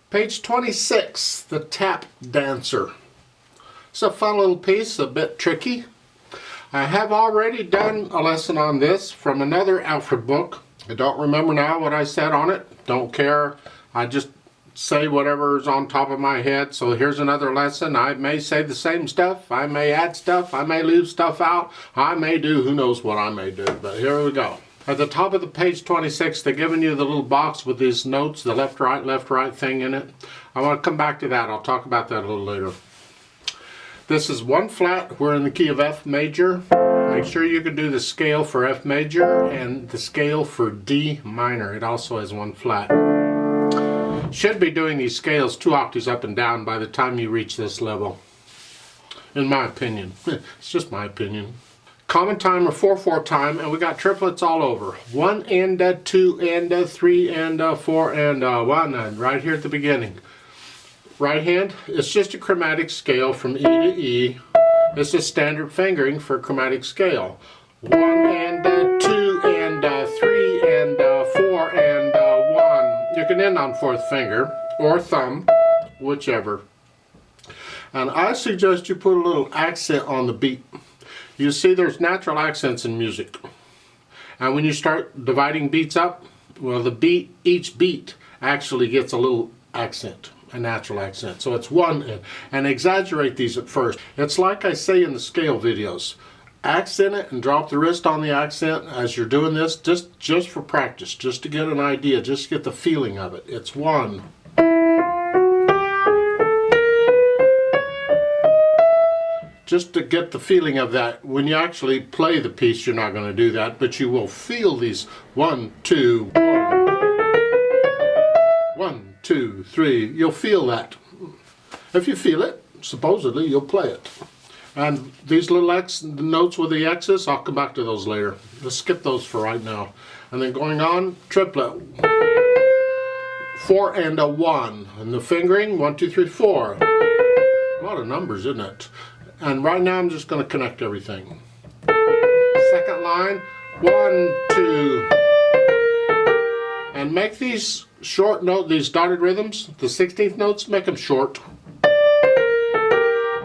Page 26, the Tap Dancer. It's a fun little piece, a bit tricky. I have already done a lesson on this from another Alfred book. I don't remember now what I said on it. Don't care. I just say whatever's on top of my head. So here's another lesson. I may say the same stuff. I may add stuff. I may leave stuff out. I may do, who knows what I may do. But here we go. At the top of the page 26, they're giving you the little box with these notes, the left, right thing in it. I want to come back to that. I'll talk about that a little later. This is 1 flat. We're in the key of F major. Make sure you can do the scale for F major and the scale for D minor. It also has 1 flat. Should be doing these scales 2 octaves up and down by the time you reach this level. In my opinion. It's just my opinion. Common time or 4/4 time, and we got triplets all over. 1 and 2 and 3 and 4 and 1 right here at the beginning. Right hand, it's just a chromatic scale from E to E. It's a standard fingering for chromatic scale. 1 and 2 and 3 and 4 and 1. You can end on 4th finger or thumb, whichever. And I suggest you put a little accent on the beat. You see, there's natural accents in music. And when you start dividing beats up, well, each beat actually gets a little accent, a natural accent. So it's 1, and exaggerate these at first. It's like I say in the scale videos. Accent it and drop the wrist on the accent as you're doing this, just for practice, just to get an idea, just to get the feeling of it. It's 1. Just to get the feeling of that. When you actually play the piece, you're not going to do that, but you will feel these 1, 2, 1, 2, 3. You'll feel that. If you feel it, supposedly you'll play it. And these little notes with the X's, I'll come back to those later. Let's skip those for right now. And then going on, triplet. 4 and 1. And the fingering, 1, 2, 3, 4. A lot of numbers, isn't it? And right now I'm just going to connect everything. Second line, 1, 2. And make these short notes, these dotted rhythms, the 16th notes, make them short.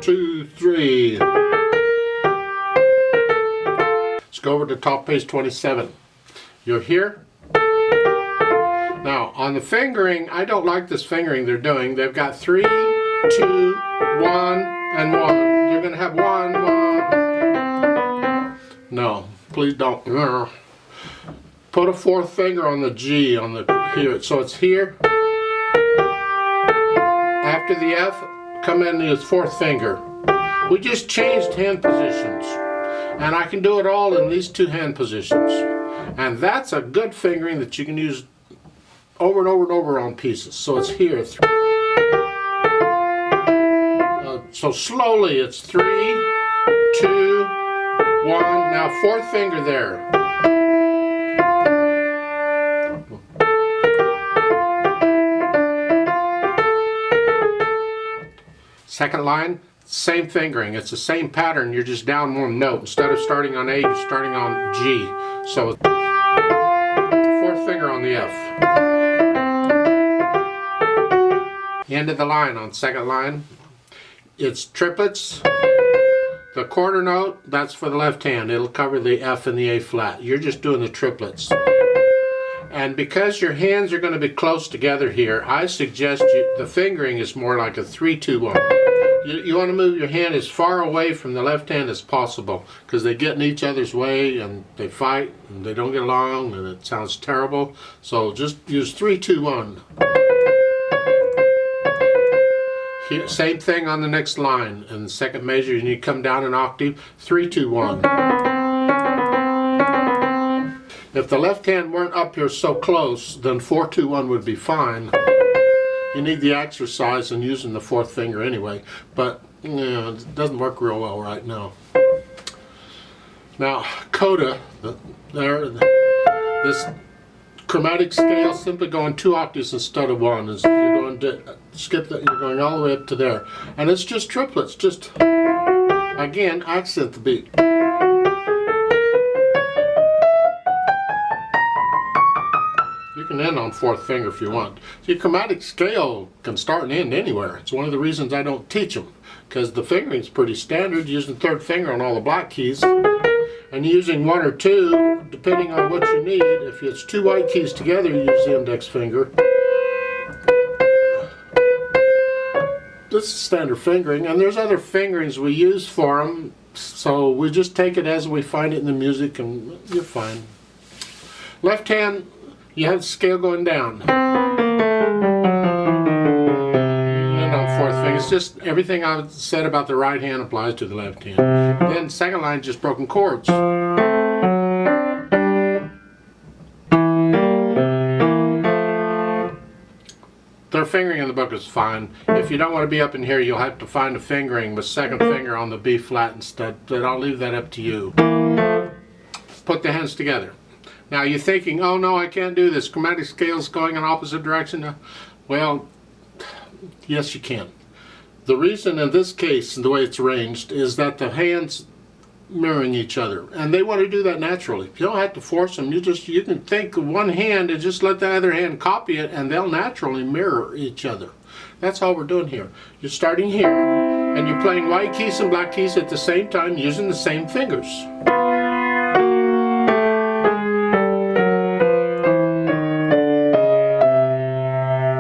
2, 3. Let's go over to top page 27. You're here. Now on the fingering, I don't like this fingering they're doing. They've got 3, 2, 1, and 1. You're going to have 1, 1. No, please don't. Put a 4th finger on the G on the here. So it's here. After the F, come in the 4th finger. We just changed hand positions. And I can do it all in these 2 hand positions. And that's a good fingering that you can use over and over and over on pieces. So it's here. So slowly, it's 3, 2, 1. Now 4th finger there. Second line, same fingering. It's the same pattern. You're just down 1 note. Instead of starting on A, you're starting on G. So 4th finger on the F. End of the line on second line. It's triplets. The quarter note, that's for the left hand. It'll cover the F and the A flat. You're just doing the triplets. And because your hands are going to be close together here, I suggest the fingering is more like a 3, 2, 1. You want to move your hand as far away from the left hand as possible, because they get in each other's way and they fight and they don't get along and it sounds terrible. So just use 3, 2, 1. Here, same thing on the next line. In the second measure, you need to come down an octave. 3, 2, 1. If the left hand weren't up here so close, then 4, 2, 1 would be fine. You need the exercise in using the 4th finger anyway, but it doesn't work real well right now. Now, coda, this chromatic scale, simply going 2 octaves instead of 1. You're going to skip that. You're going all the way up to there, and it's just triplets. Just again, accent the beat. You can end on fourth finger if you want. See, chromatic scale can start and end anywhere. It's one of the reasons I don't teach them, because the fingering's pretty standard, using third finger on all the black keys, and using one or two depending on what you need. If it's two white keys together, you use the index finger. This is standard fingering, and there's other fingerings we use for them, so we just take it as we find it in the music and you're fine. Left hand, you have the scale going down. And on fourth finger, it's just everything I've said about the right hand applies to the left hand. Then second line, just broken chords. Their fingering in the book is fine. If you don't want to be up in here, you'll have to find a fingering with second finger on the B flat instead, but I'll leave that up to you. Put the hands together. Now you're thinking, oh no, I can't do this. Chromatic scale's going in opposite direction. Well, yes you can. The reason in this case, the way it's arranged, is that the hands mirroring each other, and they want to do that naturally. You don't have to force them. You can think of one hand and just let the other hand copy it, and they'll naturally mirror each other. That's all we're doing here. You're starting here, and you're playing white keys and black keys at the same time using the same fingers.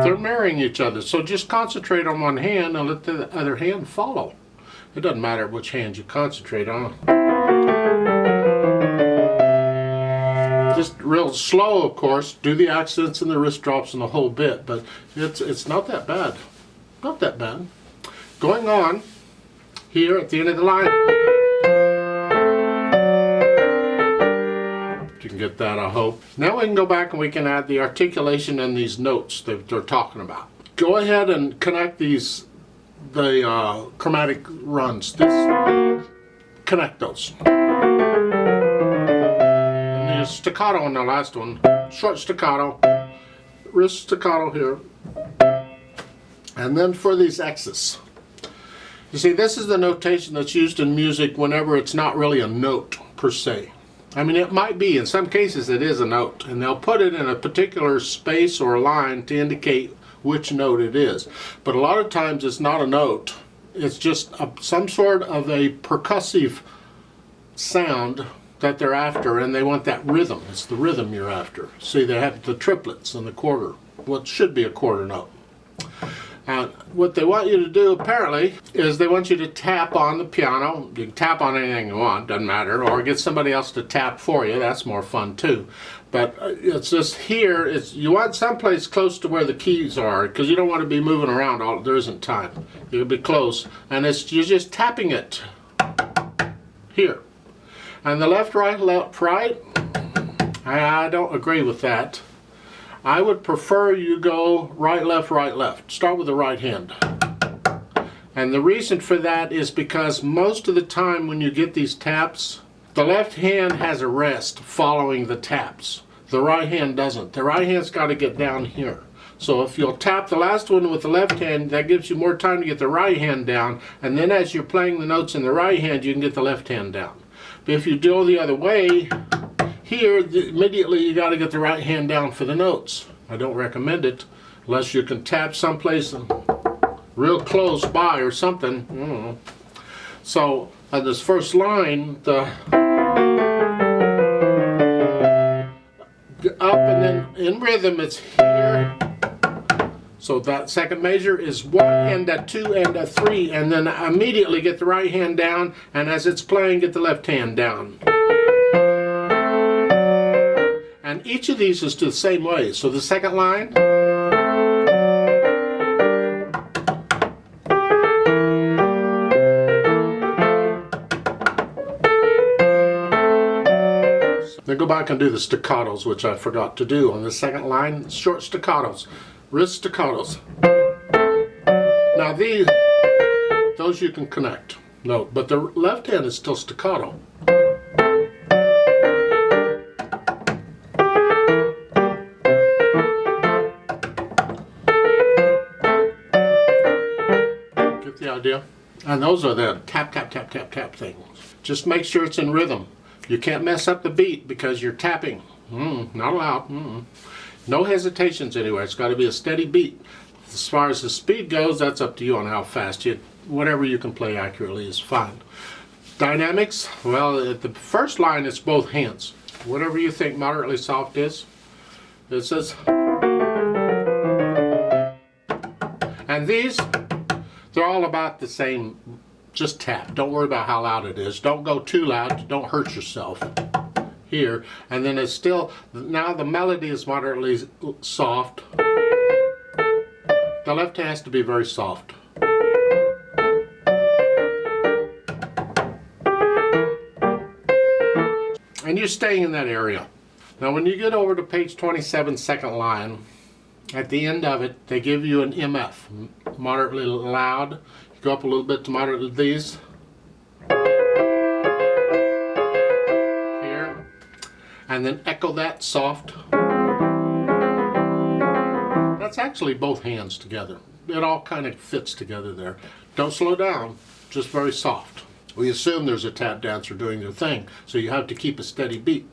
They're mirroring each other, so just concentrate on one hand and let the other hand follow. It doesn't matter which hand you concentrate on. Just real slow, of course. Do the accents and the wrist drops and the whole bit, but it's not that bad. Not that bad. Going on here at the end of the line. You can get that, I hope. Now we can go back and we can add the articulation and these notes that they're talking about. Go ahead and connect these. The chromatic runs. Connect those. And there's staccato on the last one. Short staccato. Wrist staccato here. And then for these X's. You see, this is the notation that's used in music whenever it's not really a note per se. I mean, it might be. In some cases it is a note. And they'll put it in a particular space or line to indicate which note it is. But a lot of times it's not a note. It's just some sort of a percussive sound that they're after, and they want that rhythm. It's the rhythm you're after. See, they have the triplets and the quarter, what should be a quarter note. What they want you to do, apparently, is they want you to tap on the piano. You can tap on anything you want, doesn't matter, or get somebody else to tap for you. That's more fun too. But it's just here, you want someplace close to where the keys are, because you don't want to be moving around. There isn't time. You'll be close, and you're just tapping it here. And the left, right, left, right, I don't agree with that. I would prefer you go right, left, right, left. Start with the right hand. And the reason for that is because most of the time when you get these taps, the left hand has a rest following the taps. The right hand doesn't. The right hand's got to get down here. So if you'll tap the last one with the left hand, that gives you more time to get the right hand down. And then as you're playing the notes in the right hand, you can get the left hand down. But if you go the other way, here, immediately you got to get the right hand down for the notes. I don't recommend it unless you can tap someplace real close by or something. I don't know. So on this first line, the up, and then in rhythm it's here. So that second measure is 1 and a 2 and a 3, and then immediately get the right hand down, and as it's playing, get the left hand down. And each of these is the same way. So the second line, then go back and do the staccatos, which I forgot to do on the second line. Short staccatos, wrist staccatos. Now those you can connect. No, but the left hand is still staccato. Idea. And those are the tap, tap, tap, tap, tap things. Just make sure it's in rhythm. You can't mess up the beat because you're tapping. Not allowed. No hesitations anywhere. It's got to be a steady beat. As far as the speed goes, that's up to you on how fast you. Whatever you can play accurately is fine. Dynamics, well, at the first line, it's both hands. Whatever you think moderately soft is, it says. And these, they're all about the same. Just tap. Don't worry about how loud it is. Don't go too loud. Don't hurt yourself. Here, and then it's still, now the melody is moderately soft. The left hand has to be very soft. And you're staying in that area. Now when you get over to page 27, second line, at the end of it, they give you an MF, moderately loud. You go up a little bit to moderately these. And then echo that soft. That's actually both hands together. It all kind of fits together there. Don't slow down, just very soft. We assume there's a tap dancer doing their thing, so you have to keep a steady beat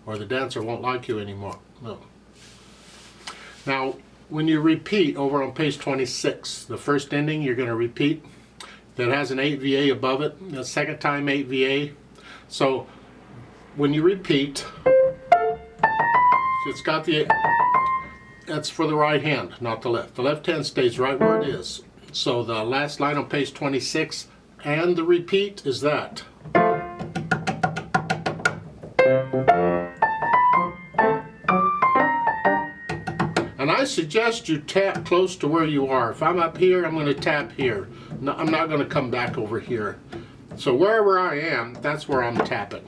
or the dancer won't like you anymore. No. Now, when you repeat over on page 26, the first ending you're going to repeat that has an 8 VA above it, the second time 8 VA. So when you repeat, it's got the, that's for the right hand, not the left. The left hand stays right where it is. So the last line on page 26 and the repeat is that. And I suggest you tap close to where you are. If I'm up here, I'm going to tap here. No, I'm not going to come back over here. So wherever I am, that's where I'm tapping.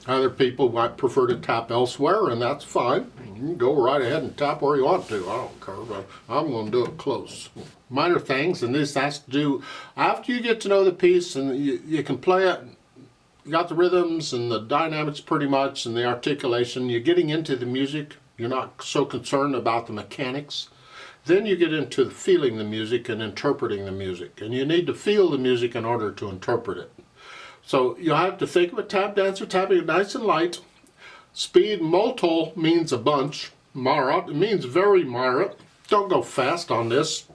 Other people might prefer to tap elsewhere, and that's fine. You can go right ahead and tap where you want to. I don't care, but I'm going to do it close. Minor things, and this has to do, after you get to know the piece and you can play it, you got the rhythms and the dynamics pretty much, and the articulation, you're getting into the music. You're not so concerned about the mechanics. Then you get into feeling the music and interpreting the music. And you need to feel the music in order to interpret it. So you'll have to think of a tap dancer tapping it nice and light. Speed molto means a bunch. Moderate, it means very moderate. Don't go fast on this.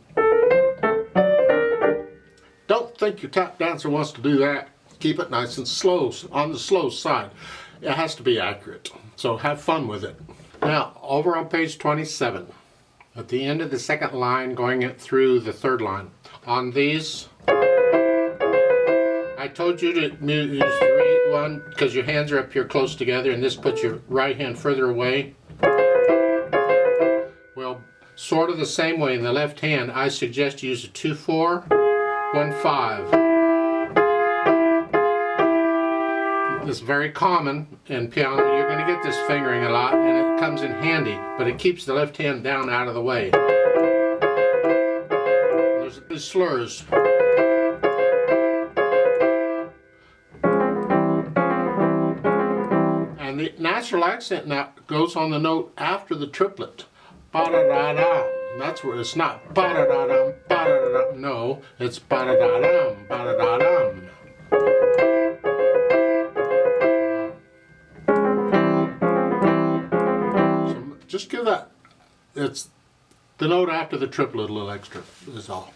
Don't think your tap dancer wants to do that. Keep it nice and slow, on the slow side. It has to be accurate. So have fun with it. Now, over on page 27, at the end of the second line, going it through the third line. On these, I told you to use the right one because your hands are up here close together, and this puts your right hand further away. Well, sort of the same way in the left hand, I suggest you use a 2-4, 1-5. It's very common in piano. You're going to get this fingering a lot, and it comes in handy, but it keeps the left hand down out of the way. There's the slurs. And the natural accent now goes on the note after the triplet. Ba-da-da-dum. That's where it's not ba-da-da-dum, ba-da-da-dum. No, it's ba-da-da-dum, ba-da-da-dum. Just give that, it's the note after the triplet a little extra, is all.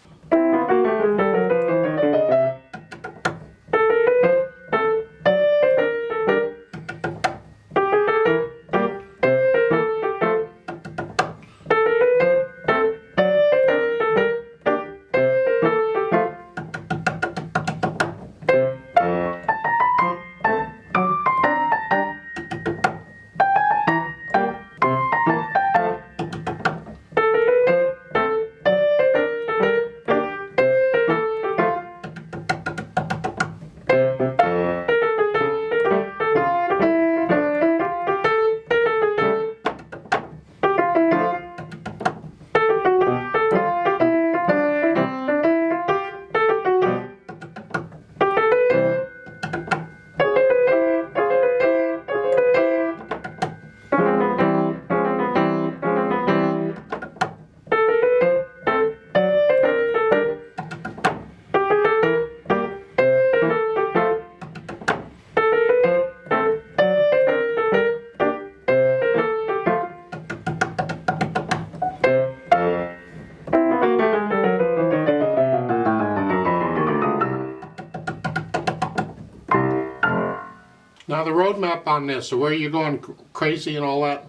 Now the road map on this, so where you're going crazy and all that,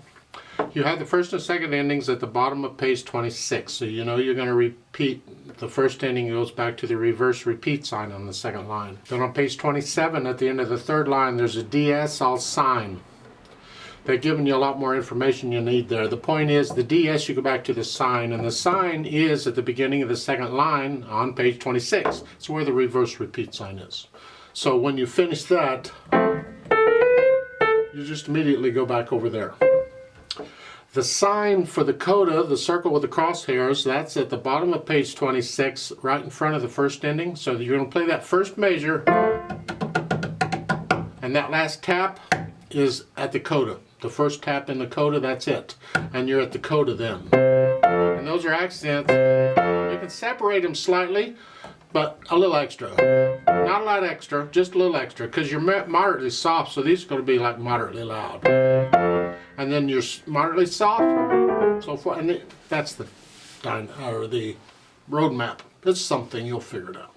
you have the first and second endings at the bottom of page 26. So you know you're going to repeat. The first ending goes back to the reverse repeat sign on the second line. Then on page 27 at the end of the third line there's a DS all sign. They're giving you a lot more information you need there. The point is the DS, you go back to the sign, and the sign is at the beginning of the second line on page 26. It's where the reverse repeat sign is. So when you finish that, you just immediately go back over there. The sign for the coda, the circle with the crosshairs, that's at the bottom of page 26, right in front of the first ending. So you're going to play that first measure, and that last tap is at the coda. The first tap in the coda, that's it. And you're at the coda then. And those are accents. You can separate them slightly, but a little extra. Not a lot extra, just a little extra, because you're moderately soft, so these are going to be like moderately loud. And then you're moderately soft, so forth. And that's the road map. It's something, you'll figure it out.